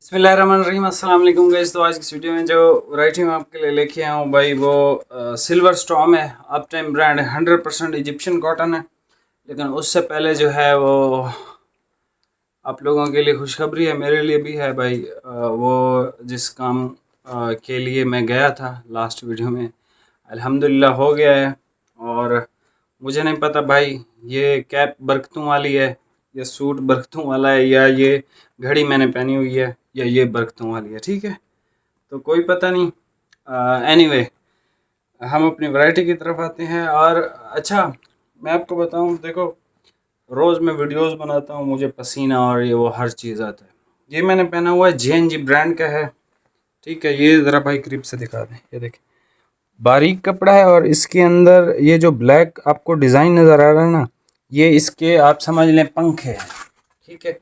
बिस्मिल्लाहिर्रहमानिर्रहीम, अस्सलाम वालेकुम गाइस। तो आज की वीडियो में जो वैरायटी मैं आपके लिए लेके आया हूँ भाई वो सिल्वर स्टॉर्म है। अप टाइम ब्रांड है, 100% इजिप्शियन कॉटन है। लेकिन उससे पहले जो है वो आप लोगों के लिए खुशखबरी है, मेरे लिए भी है भाई। वो जिस काम के लिए मैं गया था लास्ट वीडियो में अल्हम्दुलिल्लाह हो गया है। और मुझे नहीं पता भाई ये कैप बरकतों वाली है, ये सूट बरकतों वाला है, या ये घड़ी मैंने पहनी हुई है, या ये बरकतों वाली है। ठीक है, तो कोई पता नहीं। एनीवे हम अपनी वैरायटी की तरफ आते हैं। और अच्छा, मैं आपको बताऊं, देखो रोज़ मैं वीडियोस बनाता हूं, मुझे पसीना और ये वो हर चीज़ आता है। ये मैंने पहना हुआ है JNG ब्रांड का है। ठीक है, ये ज़रा भाई करीब से दिखा दें, ये देखिए बारीक कपड़ा है। और इसके अंदर ये जो ब्लैक आपको डिज़ाइन नज़र आ रहा है ना, ये इसके आप समझ लें पंखे हैं। ठीक है,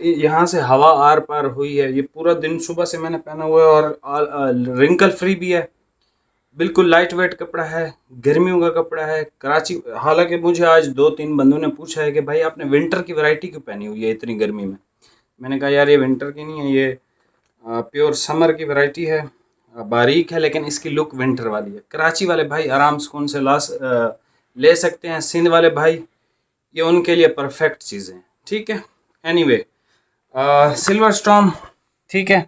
यहाँ से हवा आर पार हुई है। ये पूरा दिन सुबह से मैंने पहना हुआ है और रिंकल फ्री भी है। बिल्कुल लाइट वेट कपड़ा है, गर्मियों का कपड़ा है कराची। हालांकि मुझे आज 2-3 बंदों ने पूछा है कि भाई आपने विंटर की वैरायटी क्यों पहनी हुई है इतनी गर्मी में। मैंने कहा यार ये विंटर की नहीं है, ये प्योर समर की वैरायटी है। बारीक है लेकिन इसकी लुक विंटर वाली है। कराची वाले भाई आराम सुकून से ले सकते हैं। सिंध वाले भाई ये उनके लिए परफेक्ट चीज़ें हैं। ठीक है, एनीवे सिल्वर स्टॉर्म, ठीक है,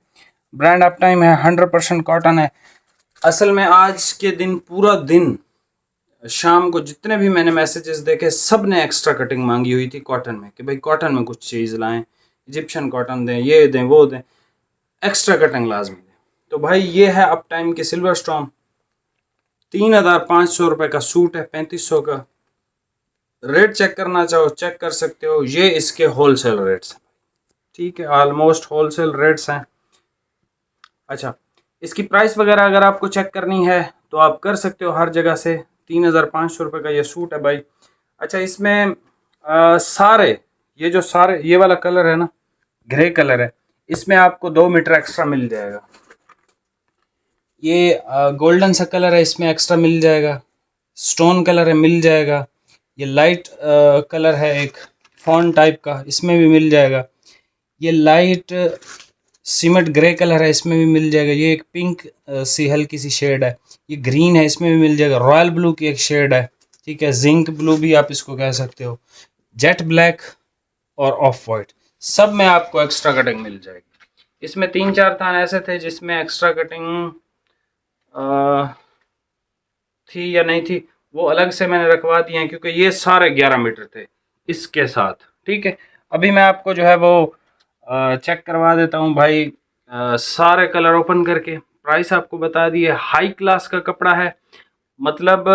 ब्रांड अप टाइम है, 100% कॉटन है। असल में आज के दिन पूरा दिन शाम को जितने भी मैंने मैसेजेस देखे सब ने एक्स्ट्रा कटिंग मांगी हुई थी कॉटन में, कि भाई कॉटन में कुछ चीज़ लाएं, इजिप्शियन कॉटन दें, ये दें वो दें, एक्स्ट्रा कटिंग लाजमी दें। तो भाई ये है अप टाइम की सिल्वर स्टॉर्म। 3,500 रुपये का सूट है, 3500 का। रेट चेक करना चाहो चेक कर सकते हो, ये इसके होलसेल रेट्स हैं। ठीक है, ऑलमोस्ट होलसेल रेट्स हैं। अच्छा, इसकी प्राइस वगैरह अगर आपको चेक करनी है तो आप कर सकते हो हर जगह से। 3,500 रुपये का ये सूट है भाई। अच्छा, इसमें सारे ये वाला कलर है ना, ग्रे कलर है, इसमें आपको 2 मीटर एक्स्ट्रा मिल जाएगा। ये गोल्डन सा कलर है, इसमें एक्स्ट्रा मिल जाएगा। स्टोन कलर है, मिल जाएगा। ये लाइट कलर है एक फॉन्ट टाइप का, इसमें भी मिल जाएगा। ये लाइट सीमेंट ग्रे कलर है, इसमें भी मिल जाएगा। ये एक पिंक सी हल्की सी शेड है। ये ग्रीन है, इसमें भी मिल जाएगा। रॉयल ब्लू की एक शेड है, ठीक है, जिंक ब्लू भी आप इसको कह सकते हो। जेट ब्लैक और ऑफ वाइट, सब में आपको एक्स्ट्रा कटिंग मिल जाएगी। इसमें 3-4 थान ऐसे थे जिसमें एक्स्ट्रा कटिंग थी या नहीं थी, वो अलग से मैंने रखवा दिए हैं, क्योंकि ये सारे 11 मीटर थे इसके साथ। ठीक है, अभी मैं आपको जो है वो चेक करवा देता हूँ भाई। सारे कलर ओपन करके प्राइस आपको बता दिए। हाई क्लास का कपड़ा है, मतलब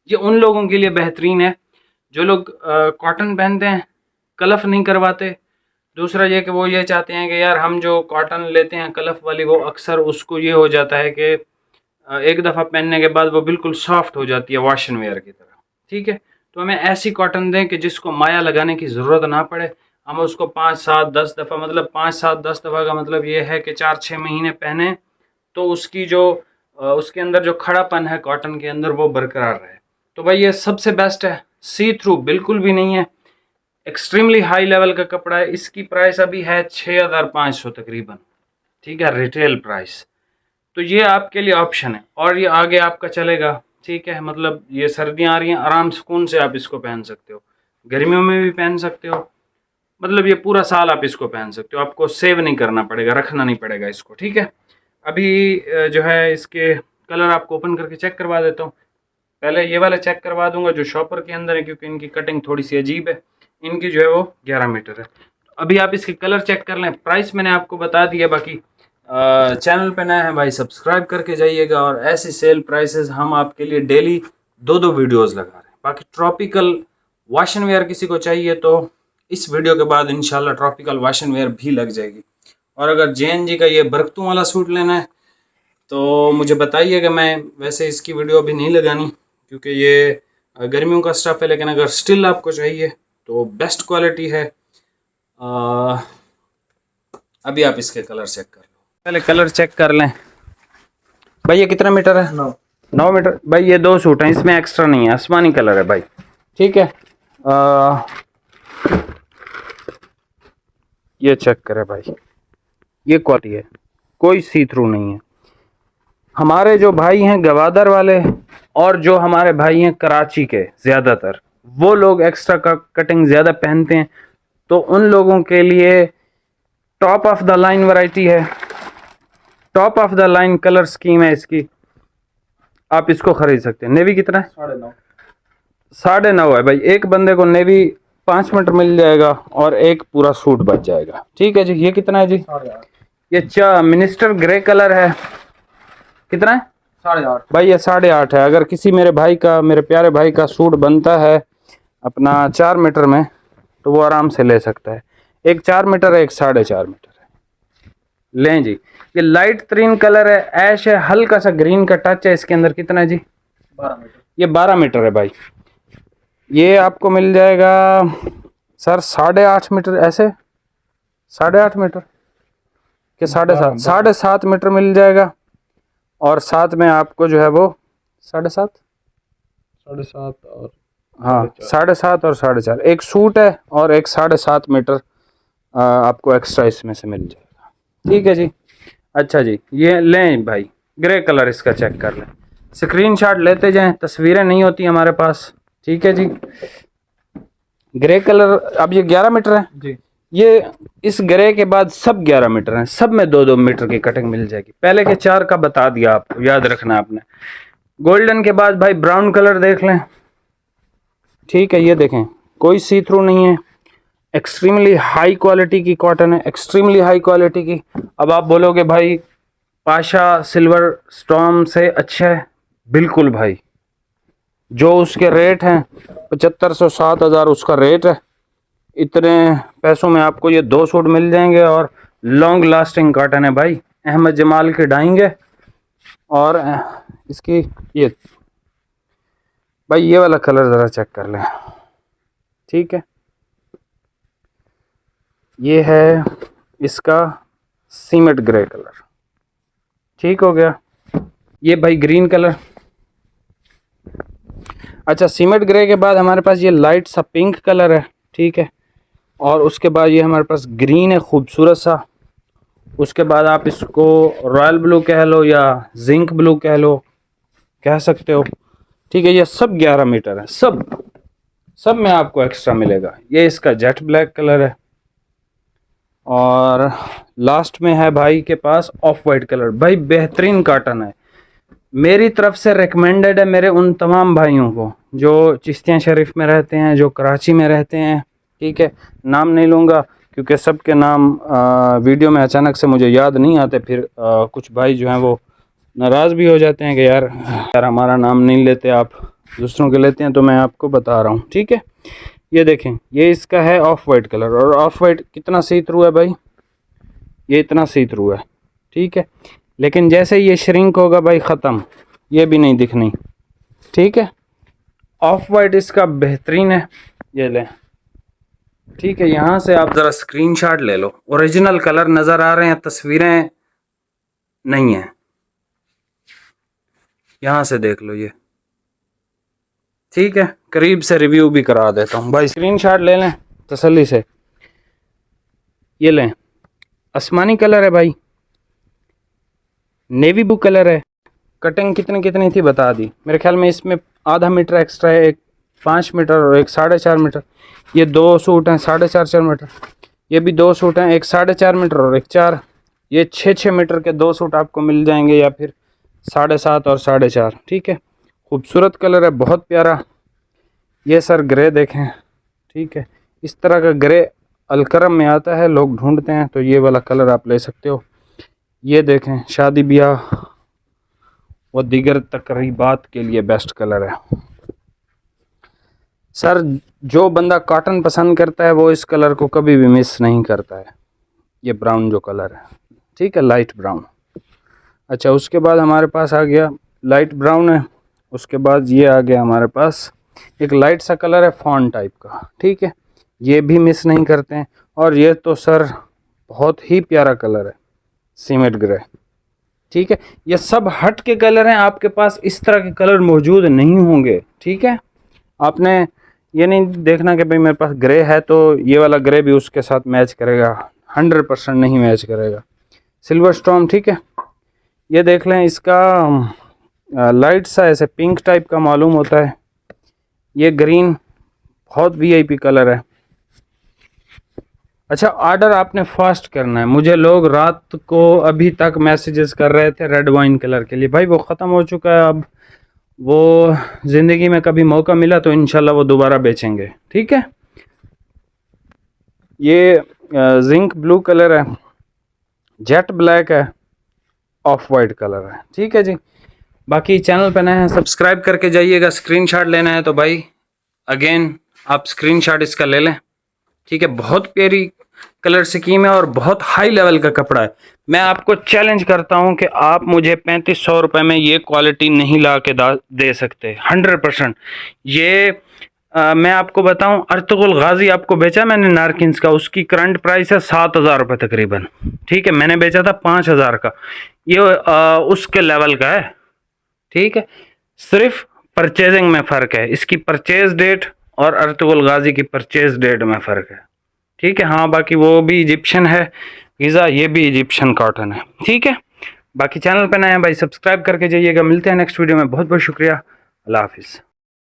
ये उन लोगों के लिए बेहतरीन है जो लोग कॉटन पहनते हैं, कलफ नहीं करवाते। दूसरा ये कि वो ये चाहते हैं कि यार हम जो कॉटन लेते हैं कलफ वाली, वो अक्सर उसको ये हो जाता है कि एक दफ़ा पहनने के बाद वो बिल्कुल सॉफ्ट हो जाती है वॉश एंड वेयर की तरह। ठीक है, तो हमें ऐसी कॉटन दें कि जिसको माया लगाने की ज़रूरत ना पड़े। हम उसको 5-7-10 दफ़ा, मतलब 5-7-10 दफ़ा का मतलब ये है कि 4-6 महीने पहने तो उसकी जो उसके अंदर जो खड़ापन है कॉटन के अंदर वो बरकरार रहे। तो भाई ये सबसे बेस्ट है। सी थ्रू बिल्कुल भी नहीं है, एक्सट्रीमली हाई लेवल का कपड़ा है। इसकी प्राइस अभी है 6,500 तकरीबन। ठीक है, रिटेल प्राइस। तो ये आपके लिए ऑप्शन है और ये आगे आपका चलेगा। ठीक है, मतलब ये सर्दियाँ आ रही हैं, आराम सुकून से आप इसको पहन सकते हो, गर्मियों में भी पहन सकते हो, मतलब ये पूरा साल आप इसको पहन सकते हो। आपको सेव नहीं करना पड़ेगा, रखना नहीं पड़ेगा इसको। ठीक है, अभी जो है इसके कलर आपको ओपन करके चेक करवा देता हूँ। पहले ये वाला चेक करवा दूंगा जो शॉपर के अंदर है, क्योंकि इनकी कटिंग थोड़ी सी अजीब है। इनकी जो है वो 11 मीटर है। अभी आप इसके कलर चेक कर लें। प्राइस मैंने आपको बता दिया। बाकी चैनल पे नए हैं भाई सब्सक्राइब करके जाइएगा। और ऐसी सेल प्राइसेस हम आपके लिए डेली 2-2 वीडियोस लगा रहे हैं। बाकी ट्रॉपिकल वॉश एंड वेयर किसी को चाहिए तो इस वीडियो के बाद इंशाल्लाह ट्रॉपिकल वॉश एंड वेयर भी लग जाएगी। और अगर JNG का ये बरकतों वाला सूट लेना है तो मुझे बताइएगा। मैं वैसे इसकी वीडियो अभी नहीं लगानी क्योंकि ये गर्मियों का स्टफ़ है, लेकिन अगर स्टिल आपको चाहिए तो बेस्ट क्वालिटी है। अभी आप इसके कलर चेक कर लो, पहले कलर चेक कर लें। भाई ये कितना मीटर है? 9 मीटर। भाई ये 2 सूट हैं, इसमें एक्स्ट्रा नहीं है, आसमानी कलर है भाई। ठीक है, ये चेक करें भाई, ये क्वालिटी है, कोई सी थ्रू नहीं है। हमारे जो भाई हैं गवादर वाले और जो हमारे भाई हैं कराची के, ज़्यादातर वो लोग एक्स्ट्रा कटिंग ज़्यादा पहनते हैं, तो उन लोगों के लिए top of the line variety है, top of the line colour scheme है इसकी, आप इसको खरीद सकते हैं। नेवी कितना है? 9.5। 9.5 है भाई। एक बंदे को नेवी 5 मीटर मिल जाएगा और एक पूरा सूट बच जाएगा। ठीक है जी। ये कितना है जी? 8.5। ये मिनिस्टर ग्रे कलर है, कितना है? 8.5 भाई। ये 8.5 है। अगर किसी मेरे भाई का, मेरे प्यारे भाई का सूट बनता है अपना 4 मीटर में, तो वो आराम से ले सकता है। एक 4 मीटर है, एक 4.5 मीटर है। लें जी। ये लाइट ग्रीन कलर है, ऐश है, हल्का सा ग्रीन का टच है इसके अंदर। कितना है जी? 12 मीटर। ये 12 मीटर है भाई। ये आपको मिल जाएगा सर 8.5 मीटर, ऐसे 8.5 मीटर के 7.5, 7.5 मीटर मिल जाएगा। और साथ में आपको जो है वो 7.5 और हाँ 7.5 और 4.5, एक सूट है और एक 7.5 मीटर आपको एक्स्ट्रा इसमें से मिल जाएगा। ठीक है जी। अच्छा जी। ये लें भाई, ग्रे कलर इसका चेक कर लें, स्क्रीनशॉट लेते जाएं, तस्वीरें नहीं होती हमारे पास। ठीक है जी। ग्रे कलर, अब ये 11 मीटर है जी। ये इस ग्रे के बाद सब 11 मीटर हैं, सब में 2-2 मीटर की कटिंग मिल जाएगी। पहले के 4 का बता दिया आपको, याद रखना आपने। गोल्डन के बाद भाई ब्राउन कलर देख लें। ठीक है, ये देखें, कोई सी थ्रू नहीं है, एक्सट्रीमली हाई क्वालिटी की कॉटन है, एक्सट्रीमली हाई क्वालिटी की। अब आप बोलोगे भाई पाशा सिल्वर स्टॉर्म से अच्छा है, बिल्कुल भाई। जो उसके रेट हैं 7500-7000 उसका रेट है, इतने पैसों में आपको ये 2 सूट मिल जाएंगे। और लॉन्ग लास्टिंग कॉटन है भाई, अहमद जमाल के डाएंगे। और इसकी ये भाई, ये वाला कलर ज़रा चेक कर लें। ठीक है, ये है इसका सीमेंट ग्रे कलर। ठीक हो गया। ये भाई ग्रीन कलर। अच्छा, सीमेंट ग्रे के बाद हमारे पास ये लाइट सा पिंक कलर है। ठीक है, और उसके बाद ये हमारे पास ग्रीन है, खूबसूरत सा। उसके बाद आप इसको रॉयल ब्लू कह लो या जिंक ब्लू कह लो, कह सकते हो। ठीक है, ये सब 11 मीटर है, सब में आपको एक्स्ट्रा मिलेगा। ये इसका जेट ब्लैक कलर है। और लास्ट में है भाई के पास ऑफ वाइट कलर। भाई बेहतरीन कॉटन है, मेरी तरफ से रिकमेंडेड है मेरे उन तमाम भाइयों को जो चिश्तिया शरीफ में रहते हैं, जो कराची में रहते हैं। ठीक है, नाम नहीं लूँगा क्योंकि सबके नाम वीडियो में अचानक से मुझे याद नहीं आते। फिर कुछ भाई जो हैं वो नाराज़ भी हो जाते हैं कि यार हमारा नाम नहीं लेते, आप दूसरों के लेते हैं। तो मैं आपको बता रहा हूँ। ठीक है, ये देखें, ये इसका है ऑफ वाइट कलर। और ऑफ वाइट कितना सी थ्रू है भाई? ये इतना सी थ्रू है। ठीक है, लेकिन जैसे ये श्रिंक होगा भाई ख़त्म, ये भी नहीं दिखनी। ठीक है, ऑफ वाइट इसका बेहतरीन है, ये लें। ठीक है, यहाँ से आप ज़रा स्क्रीनशॉट ले लो। ओरिजिनल कलर नज़र आ रहे हैं, तस्वीरें नहीं हैं, यहाँ से देख लो ये। ठीक है, करीब से रिव्यू भी करा देता हूँ भाई, स्क्रीनशॉट ले लें तसल्ली से। ये लें, आसमानी कलर है भाई, नेवी ब्लू कलर है। कटिंग कितनी थी बता दी, मेरे ख्याल में इसमें आधा मीटर एक्स्ट्रा है, एक 5 मीटर और एक 4.5 मीटर। ये 2 सूट हैं 4.5 मीटर, ये भी 2 सूट हैं, एक 4.5 मीटर और एक 4। ये 6 मीटर के 2 सूट आपको मिल जाएंगे, या फिर 7.5 और 4.5। ठीक है, खूबसूरत कलर है, बहुत प्यारा। ये सर ग्रे देखें। ठीक है, इस तरह का ग्रे अलकरम में आता है, लोग ढूंढते हैं, तो ये वाला कलर आप ले सकते हो। ये देखें, शादी ब्याह व दीगर तकरीबात के लिए बेस्ट कलर है सर। जो बंदा कॉटन पसंद करता है वो इस कलर को कभी भी मिस नहीं करता है। ये ब्राउन जो कलर है, ठीक है, लाइट ब्राउन। अच्छा, उसके बाद हमारे पास आ गया लाइट ब्राउन है। उसके बाद ये आ गया हमारे पास एक लाइट सा कलर है फॉन टाइप का। ठीक है, ये भी मिस नहीं करते हैं। और ये तो सर बहुत ही प्यारा कलर है, सीमेंट ग्रे। ठीक है, ये सब हट के कलर हैं, आपके पास इस तरह के कलर मौजूद नहीं होंगे। ठीक है, आपने ये नहीं देखना कि भाई मेरे पास ग्रे है तो ये वाला ग्रे भी उसके साथ मैच करेगा, 100% नहीं मैच करेगा। सिल्वर स्टॉर्म, ठीक है। ये देख लें, इसका लाइट सा ऐसे पिंक टाइप का मालूम होता है। ये ग्रीन बहुत वीआईपी कलर है। अच्छा, ऑर्डर आपने फास्ट करना है। मुझे लोग रात को अभी तक मैसेजेस कर रहे थे रेड वाइन कलर के लिए। भाई वो ख़त्म हो चुका है अब। वो ज़िंदगी में कभी मौका मिला तो इंशाल्लाह वो दोबारा बेचेंगे, ठीक है। ये जिंक ब्लू कलर है, जेट ब्लैक है, ऑफ वाइट कलर है, ठीक है जी। बाकी चैनल पे नए हैं सब्सक्राइब करके जाइएगा। स्क्रीनशॉट लेना है तो भाई अगेन आप स्क्रीनशॉट इसका ले लें, ठीक है। बहुत प्यारी कलर स्कीम है और बहुत हाई लेवल का कपड़ा है। मैं आपको चैलेंज करता हूं कि आप मुझे 3500 रुपये में ये क्वालिटी नहीं ला के दे सकते 100%। ये मैं आपको बताऊं, अर्तुगरुल गाजी आपको बेचा मैंने नारकिन्स का, उसकी करंट प्राइस है 7000 रुपये तकरीबन, ठीक है। मैंने बेचा था 5000 का। ये उसके लेवल का है, ठीक है। सिर्फ परचेजिंग में फ़र्क है। इसकी परचेज डेट और अर्तुगरुल गाजी की परचेज डेट में फ़र्क है, ठीक है। हाँ, बाकी वो भी इजिप्शियन है वीज़ा, ये भी इजिप्शियन कॉटन है, ठीक है। बाकी चैनल पे नए हैं भाई सब्सक्राइब करके जाइएगा। मिलते हैं नेक्स्ट वीडियो में। बहुत बहुत शुक्रिया। अल्लाह हाफिज़।